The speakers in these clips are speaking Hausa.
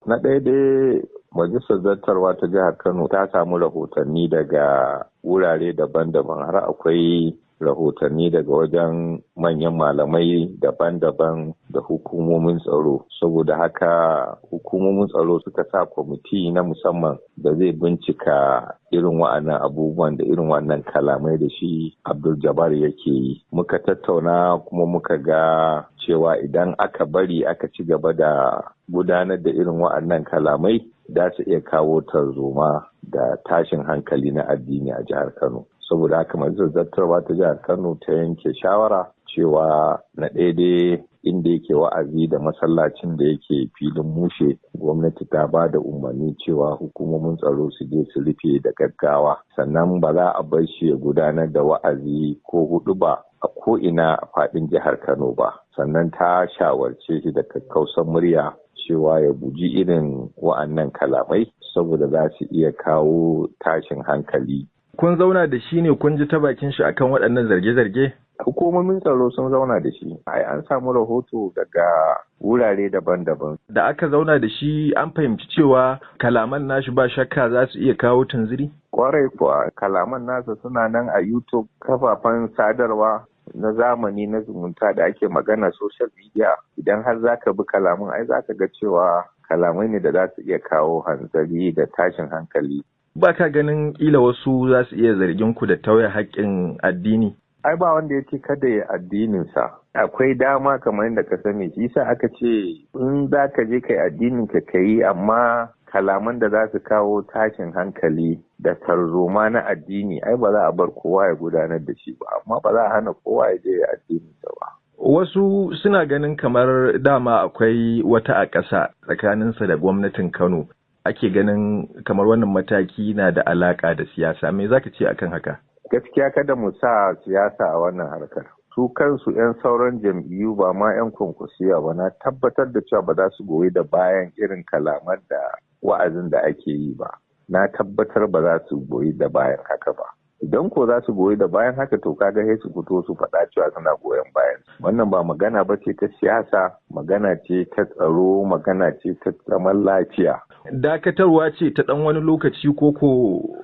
Na ɗaya dai majalisar zartarwa ta jihar Kano ta samu rahotanni daga wurare daban-daban, har akwai rahotanni daga wajen manyan malamai daban-daban da hukumomin tsaro. Saboda haka hukumomin tsaro suka sa kwamiti na musamman da zai bincika irin wa'annan abubuwan da irin wannan kalamai da shi Abdul Jabbar yake yi. Muka tattauna kuma muka ga cewa idan aka bari aka ci gaba da gudanar da irin wa'annan kalamai za su iya kawo tarzoma da tashin hankali na addini a jihar Kano. Saboda haka majalisar zartarwa ta jihar Kano ta yanke shawara cewa na daidai inda yake wa'azi da masallacin da yake filin mushe, gwamnati ta ba da umarni cewa hukumomin tsaro su je su rufe da gaggawa, sannan ba za a bar shi ya gudanar da wa'azi ko huɗuba a ko'ina a faɗin jihar Kano ba. Sannan ta shawarce shi da kakkausan murya cewa ya guji irin wa'annan kalamai saboda za su iya kawo tashin hankali. Kun zauna da shi ne kun ji ta bakin shi akan waɗannan zarge-zarge? Hukumomin tsaro sun zauna da shi. An samu rahoto daga wurare daban-daban. Da aka zauna da shi an fahimci cewa kalaman nashi ba shakka za su iya kawo tunziri? Kwarai kuwa, kalaman nasa suna nan a YouTube, kafafen sadarwa na zamani na zumunta da ake magana social media. Idan har zaka bi kalaman ai zaka ga cewa kalamai ne da za su iya kawo hanzari da tashin hankali. Ba ka ganin kila wasu za su iya zargin ku da tauye haƙƙin addini? Ai ba wanda ya ce kada ya addininsa. Akwai dama kamar yadda ka sani, shi yasa aka ce in za ka je kai addinin ka yi, amma kalaman da za su kawo tashin hankali da tarzoma na addini ai ba za a bar kowa ya gudanar da shi ba, amma ba za a hana kowa ya je ya addininsa ba. Wasu suna ganin kamar dama akwai wata a ƙasa tsakaninsa da gwamnatin Kano. Ake ganin kamar wannan mataki na da alaƙa da siyasa. Me za ka ce akan haka? Gaskiya kada mu sa siyasa a wannan harkar. Su kansu 'yan sauran jam'iyyu ba ma 'yan kwankwasiya ba, na tabbatar da cewa ba za su goyi da bayan irin kalaman da wa'azin da ake yi ba. Na tabbatar ba za su goyi da bayan haka ba. Idan ko za su goyi da bayan haka to kaga sai su fito su faɗa cewa suna goyon bayan. Wannan ba magana ba ce ta siyasa, magana ce ta tsaro, magana ce ta zaman lafiya. Dakatarwa ce ta ɗan wani lokaci ko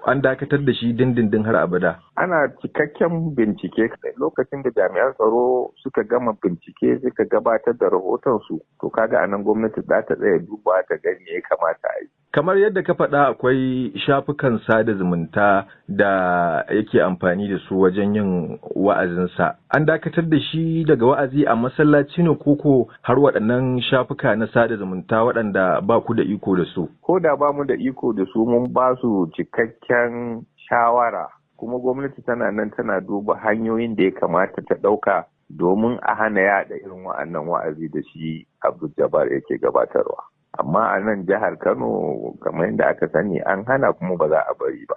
an dakatar da shi dindindin har abada? Ana cikakken bincike. Lokacin da jami'an tsaro suka gama bincike suka gabatar da rahotonsu, to kaga anan gwamnati za ta tsaya duba ta gani ya kamata a yi. Kamar yadda ka faɗa akwai shafukan sada zumunta da yake amfani da su wajen yin wa'azinsa. An dakatar da shi daga wa'azi a masallaci ne koko har waɗannan shafuka na sada zumunta waɗanda ba ku da iko da su? Ko da ba mu da iko da su mun ba su cikakken shawara, kuma gwamnati tana nan tana duba hanyoyin da ya kamata ta ɗauka domin a hana yaɗa irin wa'annan wa'azi da shi Abdul Jabbar yake gabatarwa. Amma a nan jihar Kano kamar yadda aka sani an hana kuma ba za a bari ba.